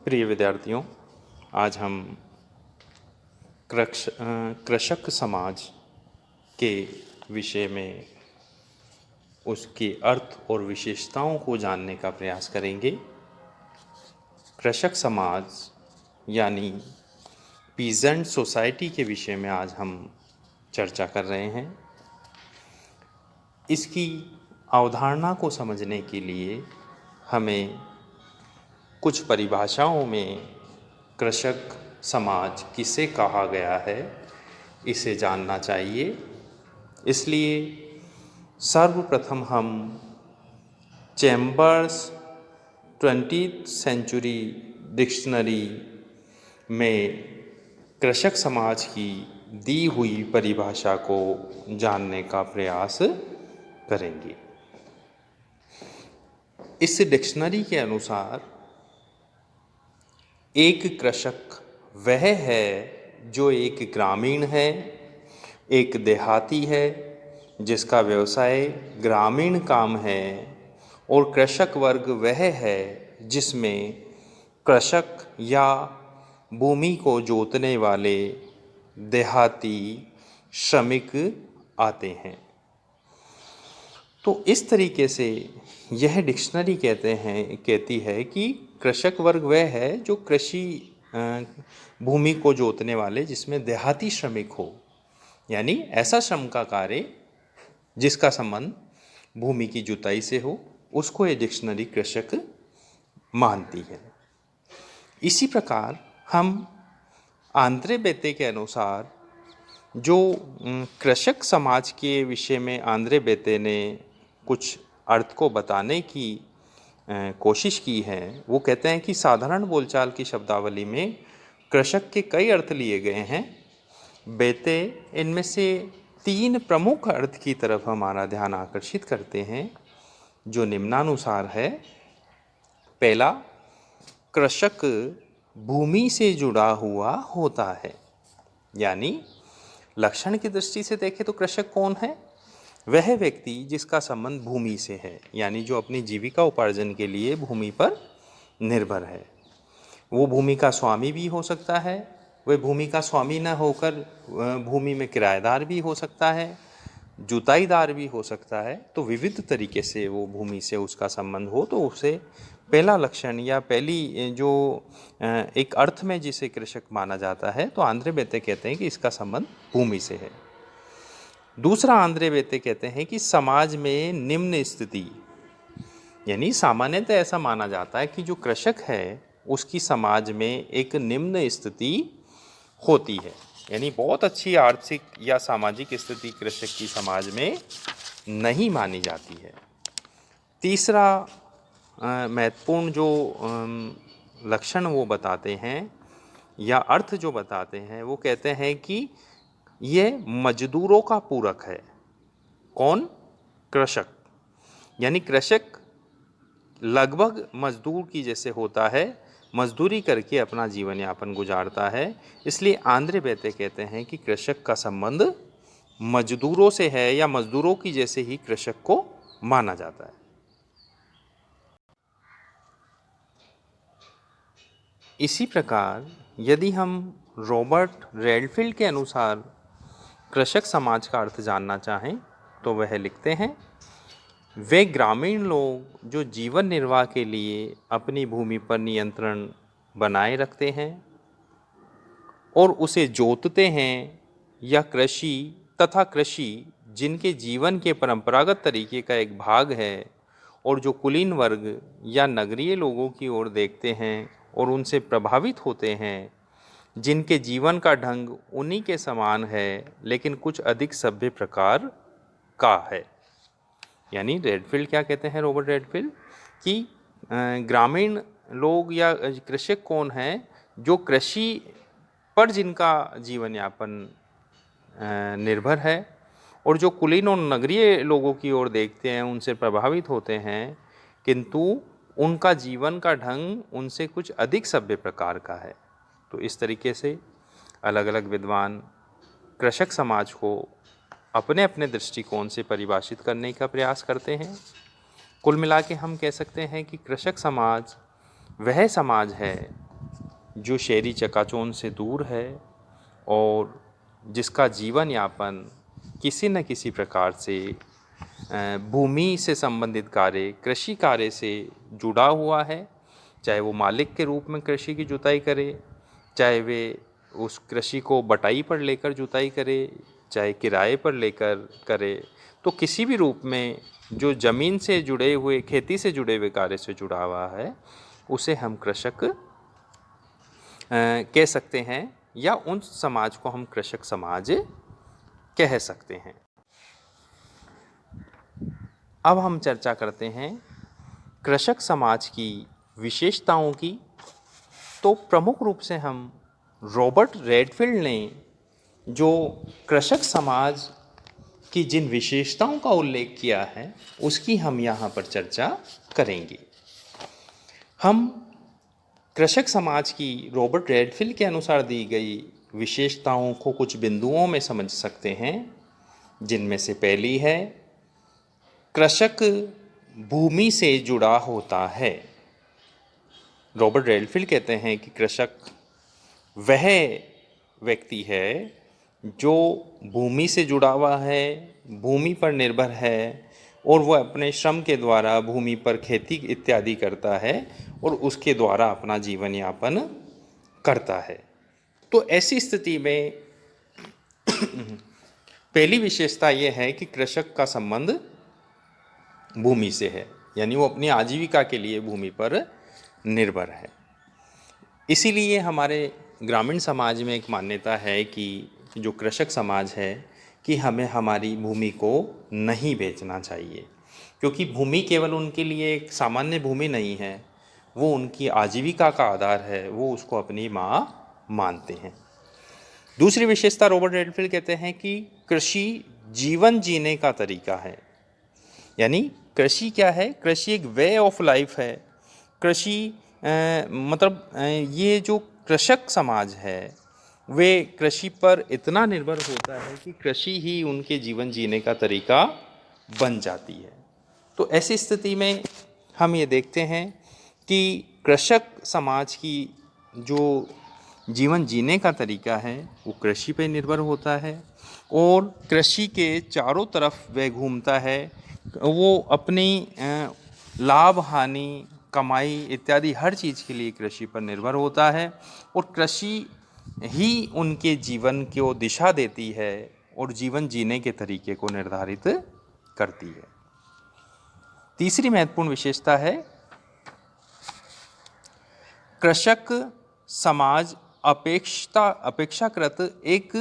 प्रिय विद्यार्थियों, आज हम कृषक समाज के विषय में उसके अर्थ और विशेषताओं को जानने का प्रयास करेंगे। कृषक समाज यानी पीजेंट सोसाइटी के विषय में आज हम चर्चा कर रहे हैं। इसकी अवधारणा को समझने के लिए हमें कुछ परिभाषाओं में कृषक समाज किसे कहा गया है इसे जानना चाहिए। इसलिए सर्वप्रथम हम चैम्बर्स 20th सेंचुरी डिक्शनरी में कृषक समाज की दी हुई परिभाषा को जानने का प्रयास करेंगे। इस डिक्शनरी के अनुसार एक कृषक वह है जो एक ग्रामीण है, एक देहाती है जिसका व्यवसाय ग्रामीण काम है, और कृषक वर्ग वह है जिसमें कृषक या भूमि को जोतने वाले देहाती श्रमिक आते हैं। तो इस तरीके से यह डिक्शनरी कहती है कि कृषक वर्ग वह है जो कृषि भूमि को जोतने वाले जिसमें देहाती श्रमिक हो, यानी ऐसा श्रम का कार्य जिसका संबंध भूमि की जुताई से हो, उसको ये डिक्शनरी कृषक मानती है। इसी प्रकार हम आंद्रे बेते के अनुसार जो कृषक समाज के विषय में आंद्रे बेते ने कुछ अर्थ को बताने की कोशिश की है, वो कहते हैं कि साधारण बोलचाल की शब्दावली में कृषक के कई अर्थ लिए गए हैं। बेते इनमें से 3 प्रमुख अर्थ की तरफ हमारा ध्यान आकर्षित करते हैं, जो निम्नानुसार है। पहला, कृषक भूमि से जुड़ा हुआ होता है, यानी लक्षण की दृष्टि से देखें तो कृषक कौन है? वह व्यक्ति जिसका संबंध भूमि से है, यानी जो अपनी जीविका उपार्जन के लिए भूमि पर निर्भर है। वो भूमि का स्वामी भी हो सकता है, वह भूमि का स्वामी न होकर भूमि में किराएदार भी हो सकता है, जुताईदार भी हो सकता है। तो विविध तरीके से वो भूमि से उसका संबंध हो, तो उसे पहला लक्षण या पहली जो एक अर्थ में जिसे कृषक माना जाता है, तो आंद्रे बेते कहते हैं कि इसका संबंध भूमि से है। दूसरा, आंद्रे बेते कहते हैं कि समाज में निम्न स्थिति, यानी सामान्यतः ऐसा माना जाता है कि जो कृषक है उसकी समाज में एक निम्न स्थिति होती है, यानी बहुत अच्छी आर्थिक या सामाजिक स्थिति कृषक की समाज में नहीं मानी जाती है। तीसरा महत्वपूर्ण जो लक्षण वो बताते हैं या अर्थ जो बताते हैं, वो कहते हैं कि ये मजदूरों का पूरक है। कौन? कृषक। यानी कृषक लगभग मजदूर की जैसे होता है, मजदूरी करके अपना जीवन यापन गुजारता है। इसलिए आंद्रे बेते कहते हैं कि कृषक का संबंध मजदूरों से है, या मजदूरों की जैसे ही कृषक को माना जाता है। इसी प्रकार यदि हम रॉबर्ट रेडफील्ड के अनुसार कृषक समाज का अर्थ जानना चाहें, तो वह लिखते हैं, वे ग्रामीण लोग जो जीवन निर्वाह के लिए अपनी भूमि पर नियंत्रण बनाए रखते हैं और उसे जोतते हैं, या कृषि जिनके जीवन के परंपरागत तरीके का एक भाग है, और जो कुलीन वर्ग या नगरीय लोगों की ओर देखते हैं और उनसे प्रभावित होते हैं, जिनके जीवन का ढंग उन्हीं के समान है लेकिन कुछ अधिक सभ्य प्रकार का है। यानी रेडफील्ड क्या कहते हैं, रॉबर्ट रेडफील्ड, कि ग्रामीण लोग या कृषक कौन हैं? जो कृषि पर जिनका जीवन यापन निर्भर है, और जो कुलीन और नगरीय लोगों की ओर देखते हैं, उनसे प्रभावित होते हैं, किंतु उनका जीवन का ढंग उनसे कुछ अधिक सभ्य प्रकार का है। तो इस तरीके से अलग अलग विद्वान कृषक समाज को अपने अपने दृष्टिकोण से परिभाषित करने का प्रयास करते हैं। कुल मिला के हम कह सकते हैं कि कृषक समाज वह समाज है जो शहरी चकाचौंध से दूर है और जिसका जीवन यापन किसी न किसी प्रकार से भूमि से संबंधित कार्य, कृषि कार्य से जुड़ा हुआ है, चाहे वो मालिक के रूप में कृषि की जुताई करे, चाहे वे उस कृषि को बटाई पर लेकर जुताई करे, चाहे किराए पर लेकर करे, तो किसी भी रूप में जो ज़मीन से जुड़े हुए, खेती से जुड़े हुए कार्य से जुड़ा हुआ है, उसे हम कृषक कह सकते हैं, या उन समाज को हम कृषक समाज कह सकते हैं। अब हम चर्चा करते हैं कृषक समाज की विशेषताओं की। तो प्रमुख रूप से हम रॉबर्ट रेडफील्ड ने जो कृषक समाज की जिन विशेषताओं का उल्लेख किया है, उसकी हम यहाँ पर चर्चा करेंगे। हम कृषक समाज की रॉबर्ट रेडफील्ड के अनुसार दी गई विशेषताओं को कुछ बिंदुओं में समझ सकते हैं, जिनमें से पहली है, कृषक भूमि से जुड़ा होता है। रॉबर्ट रेडफील्ड कहते हैं कि कृषक वह व्यक्ति है जो भूमि से जुड़ा हुआ है, भूमि पर निर्भर है, और वह अपने श्रम के द्वारा भूमि पर खेती इत्यादि करता है और उसके द्वारा अपना जीवन यापन करता है। तो ऐसी स्थिति में पहली विशेषता यह है कि कृषक का संबंध भूमि से है, यानी वो अपनी आजीविका के लिए भूमि पर निर्भर है। इसीलिए हमारे ग्रामीण समाज में एक मान्यता है कि जो कृषक समाज है कि हमें हमारी भूमि को नहीं बेचना चाहिए, क्योंकि भूमि केवल उनके लिए एक सामान्य भूमि नहीं है, वो उनकी आजीविका का आधार है, वो उसको अपनी माँ मानते हैं। दूसरी विशेषता रॉबर्ट रेडफील्ड कहते हैं कि कृषि जीवन जीने का तरीका है। यानी कृषि क्या है? कृषि एक वे ऑफ लाइफ है। कृषि ये जो कृषक समाज है वे कृषि पर इतना निर्भर होता है कि कृषि ही उनके जीवन जीने का तरीका बन जाती है। तो ऐसी स्थिति में हम ये देखते हैं कि कृषक समाज की जो जीवन जीने का तरीका है वो कृषि पर निर्भर होता है, और कृषि के चारों तरफ वह घूमता है। वो अपनी लाभ हानि, कमाई इत्यादि हर चीज़ के लिए कृषि पर निर्भर होता है, और कृषि ही उनके जीवन को दिशा देती है और जीवन जीने के तरीके को निर्धारित करती है। तीसरी महत्वपूर्ण विशेषता है, कृषक समाज अपेक्षाकृत एक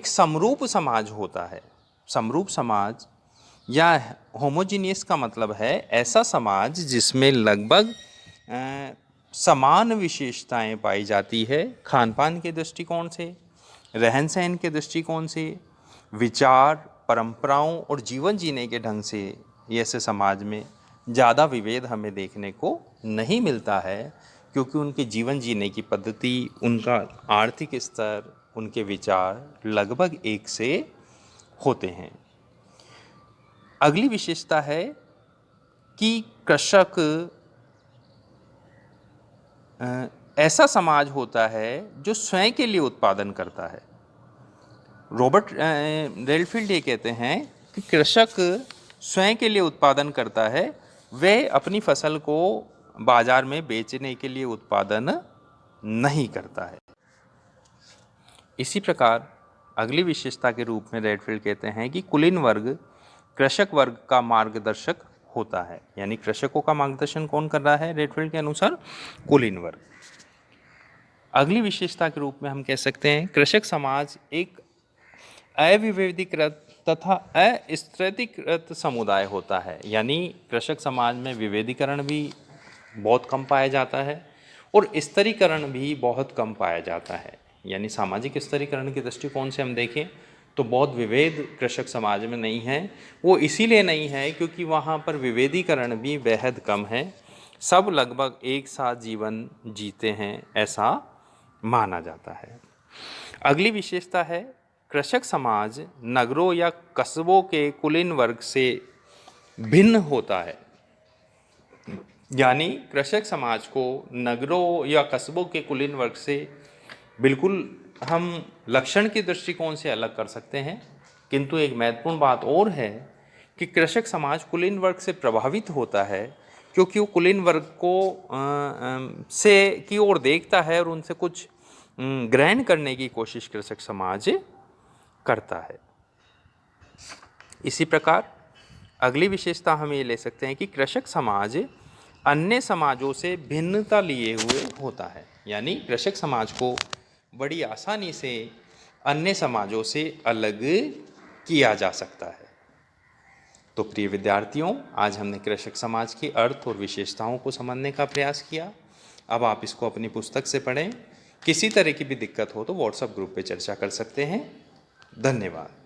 समरूप समाज होता है। समरूप समाज या होमोजीनियस का मतलब है ऐसा समाज जिसमें लगभग समान विशेषताएं पाई जाती है, खान पान के दृष्टिकोण से, रहन सहन के दृष्टिकोण से, विचार, परंपराओं और जीवन जीने के ढंग से। ऐसे समाज में ज़्यादा विभेद हमें देखने को नहीं मिलता है, क्योंकि उनके जीवन जीने की पद्धति, उनका आर्थिक स्तर, उनके विचार लगभग एक से होते हैं। अगली विशेषता है कि कृषक ऐसा समाज होता है जो स्वयं के लिए उत्पादन करता है। रॉबर्ट रेडफील्ड ये कहते हैं कि कृषक स्वयं के लिए उत्पादन करता है, वह अपनी फसल को बाजार में बेचने के लिए उत्पादन नहीं करता है। इसी प्रकार अगली विशेषता के रूप में रेडफील्ड कहते हैं कि कुलीन वर्ग कृषक वर्ग का मार्गदर्शक होता है। यानी कृषकों का मार्गदर्शन कौन कर रहा है? रेडफील्ड के अनुसार कुलीन वर्ग। अगली विशेषता के रूप में हम कह सकते हैं कृषक समाज एक अविवेदीकृत तथा अस्त्रीकृत समुदाय होता है। यानी कृषक समाज में विवेदीकरण भी बहुत कम पाया जाता है और स्तरीकरण भी बहुत कम पाया जाता है। यानी सामाजिक स्तरीकरण के दृष्टिकोण से हम देखें तो बहुत विभेद कृषक समाज में नहीं है। वो इसीलिए नहीं है क्योंकि वहाँ पर विभेदीकरण भी बेहद कम है, सब लगभग एक साथ जीवन जीते हैं, ऐसा माना जाता है। अगली विशेषता है कृषक समाज नगरों या कस्बों के कुलीन वर्ग से भिन्न होता है। यानी कृषक समाज को नगरों या कस्बों के कुलीन वर्ग से बिल्कुल हम लक्षण के दृष्टिकोण से अलग कर सकते हैं, किंतु एक महत्वपूर्ण बात और है कि कृषक समाज कुलीन वर्ग से प्रभावित होता है क्योंकि वो कुलीन वर्ग को से की ओर देखता है और उनसे कुछ ग्रहण करने की कोशिश कृषक समाज करता है। इसी प्रकार अगली विशेषता हम ये ले सकते हैं कि कृषक समाज अन्य समाजों से भिन्नता लिए हुए होता है, यानी कृषक समाज को बड़ी आसानी से अन्य समाजों से अलग किया जा सकता है। तो प्रिय विद्यार्थियों, आज हमने कृषक समाज के अर्थ और विशेषताओं को समझने का प्रयास किया। अब आप इसको अपनी पुस्तक से पढ़ें। किसी तरह की भी दिक्कत हो तो व्हाट्सएप ग्रुप पे चर्चा कर सकते हैं। धन्यवाद।